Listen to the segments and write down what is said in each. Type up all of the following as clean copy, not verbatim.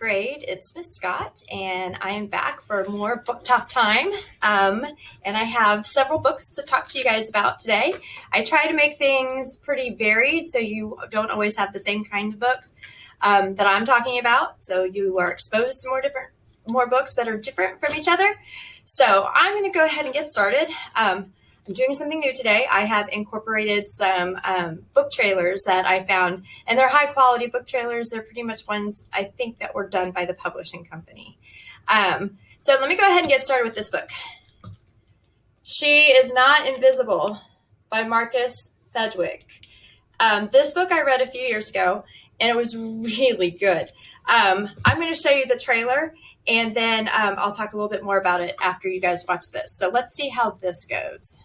grade. It's Miss Scott, and I am back for more book talk time. And I have several books to talk to you guys about today. I try to make things pretty varied so you don't always have the same kind of books that I'm talking about. So you are exposed to more books that are different from each other. So I'm going to go ahead and get started. I'm doing something new today. I have incorporated some book trailers that I found, and they're high quality book trailers. They're pretty much ones I think that were done by the publishing company. So let me go ahead and get started with this book. She is Not Invisible by Marcus Sedgwick. This book I read a few years ago, and it was really good. I'm going to show you the trailer, and then I'll talk a little bit more about it after you guys watch this. So let's see how this goes.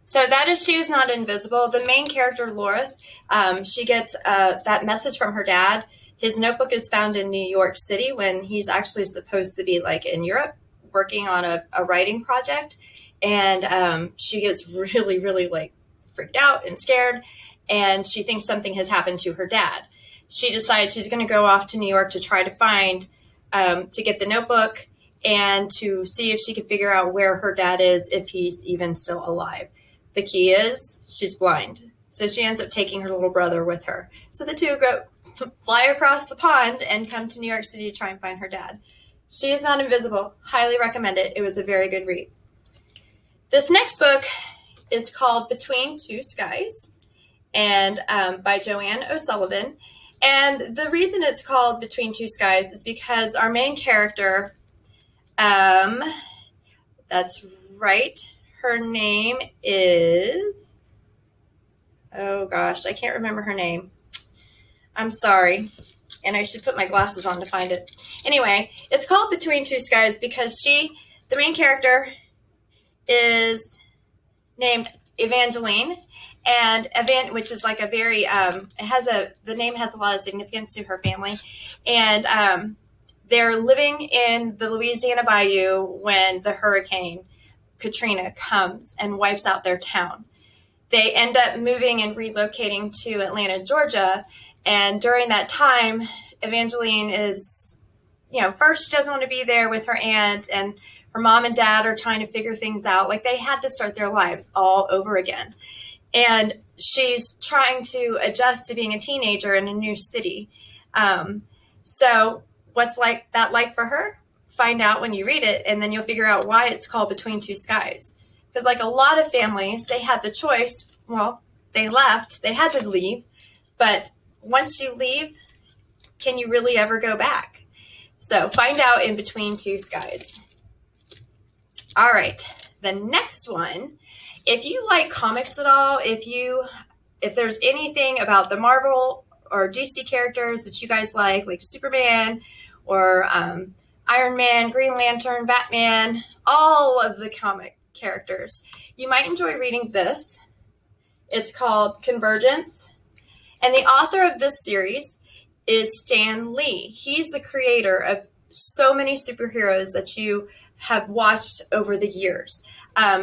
So that is She Is Not Invisible. The main character, Laura, she gets that message from her dad. His notebook is found in New York City when he's actually supposed to be like in Europe working on a writing project. And she gets really, really like freaked out and scared. And she thinks something has happened to her dad. She decides she's going to go off to New York to try to find, to get the notebook and to see if she can figure out where her dad is, if he's even still alive. The key is she's blind. So she ends up taking her little brother with her. So the two go fly across the pond and come to New York City to try and find her dad. She Is Not Invisible. Highly recommend it. It was a very good read. This next book is called Between Two Skies, and by Joanne O'Sullivan. And the reason it's called Between Two Skies is because our main character, that's right, her name is, oh gosh, I can't remember her name. I'm sorry. And I should put my glasses on to find it. Anyway, it's called Between Two Skies because the main character is named Evangeline, and which is like a very, the name has a lot of significance to her family. And they're living in the Louisiana Bayou when the hurricane Katrina comes and wipes out their town. They end up moving and relocating to Atlanta, Georgia. And during that time, Evangeline is, first she doesn't want to be there with her aunt, and her mom and dad are trying to figure things out. Like they had to start their lives all over again. And she's trying to adjust to being a teenager in a new city. So what's that like for her? Find out when you read it, and then you'll figure out why it's called Between Two Skies. Because like a lot of families, they had the choice. Well, they left. They had to leave. But once you leave, can you really ever go back? So find out in Between Two Skies. All right. The next one, if you like comics at all, if there's anything about the Marvel or DC characters that you guys like Superman or Iron Man, Green Lantern, Batman, all of the comic characters, you might enjoy reading this. It's called Convergence. And the author of this series is Stan Lee. He's the creator of so many superheroes that you have watched over the years.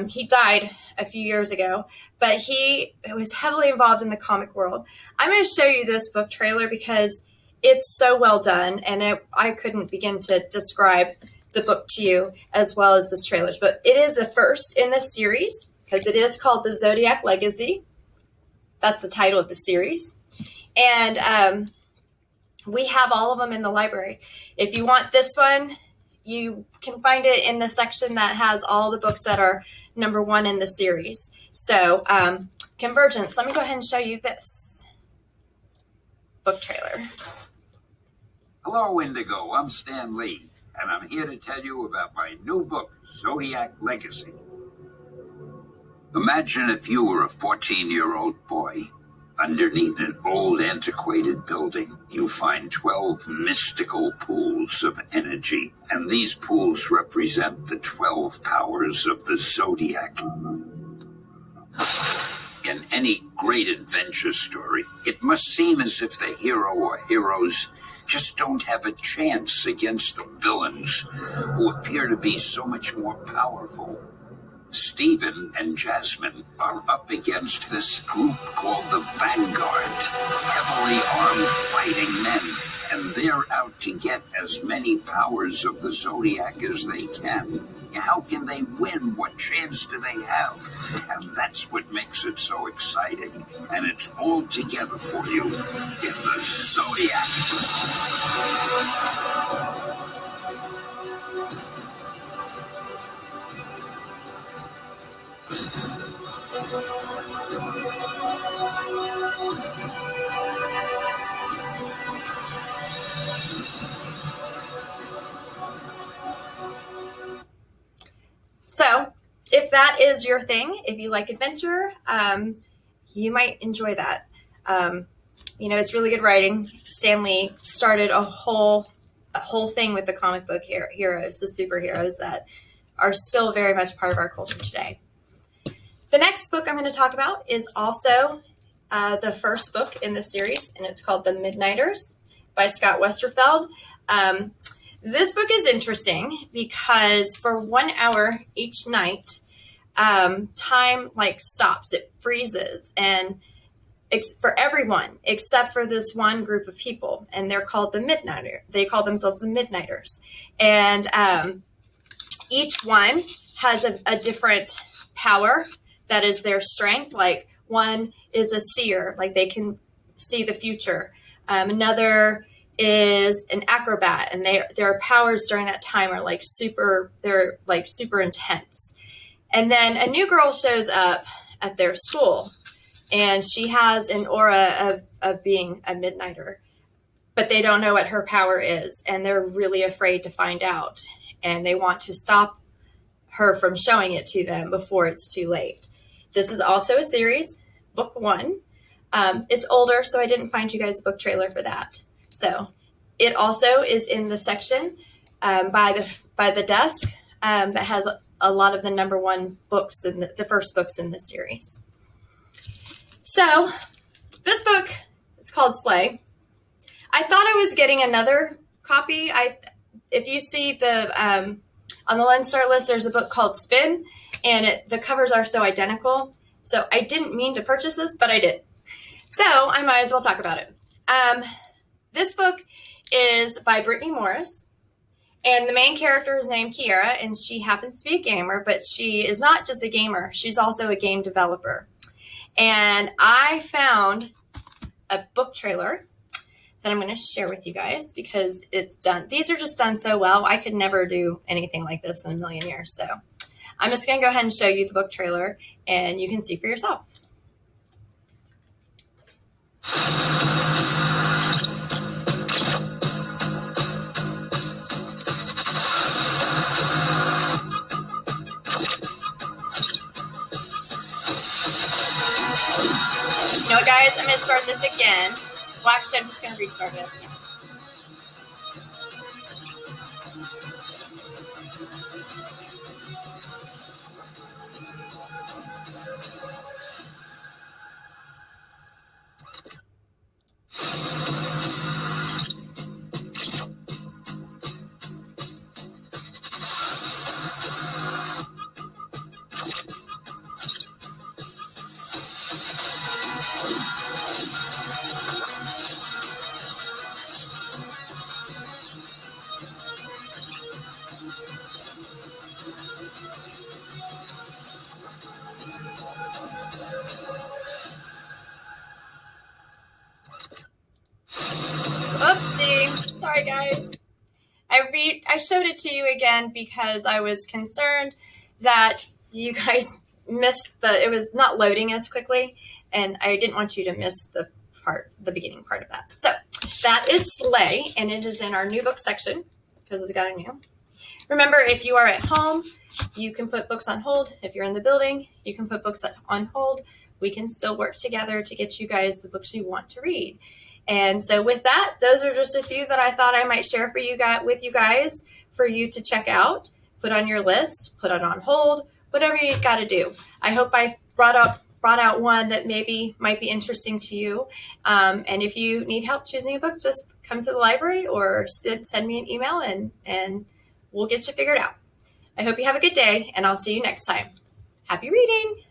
He died a few years ago, but he was heavily involved in the comic world. I'm going to show you this book trailer because it's so well done, and I couldn't begin to describe the book to you as well as this trailer. But it is a first in this series because it is called The Zodiac Legacy. That's the title of the series. And we have all of them in the library. If you want this one, you can find it in the section that has all the books that are number 1 in the series. So Convergence, let me go ahead and show you this book trailer. Hello, Indigo. I'm Stan Lee, and I'm here to tell you about my new book, Zodiac Legacy. Imagine if you were a 14-year-old boy. Underneath an old antiquated building, you find 12 mystical pools of energy, and these pools represent the 12 powers of the zodiac. In any great adventure story, it must seem as if the hero or heroes just don't have a chance against the villains who appear to be so much more powerful. Stephen and Jasmine are up against this group called the Vanguard, heavily armed fighting men, and they're out to get as many powers of the Zodiac as they can. How can they win? What chance do they have? And that's what makes it so exciting. And it's all together for you in the Zodiac. So, if that is your thing, if you like adventure, you might enjoy that. It's really good writing. Stan Lee started a whole thing with the comic book heroes, the superheroes that are still very much part of our culture today. The next book I'm going to talk about is also the first book in the series, and it's called The Midnighters by Scott Westerfeld. This book is interesting because for 1 hour each night, time stops, it freezes, and for everyone except for this one group of people, and they're called the Midnighter. They call themselves the Midnighters, and each one has a different power that is their strength. Like one is a seer, like they can see the future. Another is an acrobat, and their powers during that time are super intense. And then a new girl shows up at their school, and she has an aura of being a Midnighter, but they don't know what her power is, and they're really afraid to find out, and they want to stop her from showing it to them before it's too late. This is also a series, book 1. It's older, so I didn't find you guys a book trailer for that. So it also is in the section by the desk that has a lot of the number 1 books and the first books in the series. So this book is called Slay. I thought I was getting another copy. If you see on the Lens Start list, there's a book called Spin, and the covers are so identical. So I didn't mean to purchase this, but I did. So I might as well talk about it. This book is by Brittney Morris, and the main character is named Kiara, and she happens to be a gamer, but she is not just a gamer. She's also a game developer. And I found a book trailer that I'm going to share with you guys because it's done. These are just done so well. I could never do anything like this in a million years. So I'm just going to go ahead and show you the book trailer, and you can see for yourself. You know what, guys? I'm going to start this again. Well, actually, I'm just going to restart it. Oopsie. Sorry, guys. I showed it to you again because I was concerned that you guys missed it was not loading as quickly, and I didn't want you to miss the beginning part of that. So that is Slay, and it is in our new book section because it's got a new. Remember, if you are at home, you can put books on hold. If you're in the building, you can put books on hold. We can still work together to get you guys the books you want to read. And so with that, those are just a few that I thought I might share for you guys, with you guys, for you to check out, put on your list, put it on hold, whatever you've got to do. I hope I brought out one that maybe might be interesting to you. And if you need help choosing a book, just come to the library or send me an email and we'll get you figured out. I hope you have a good day, and I'll see you next time. Happy reading!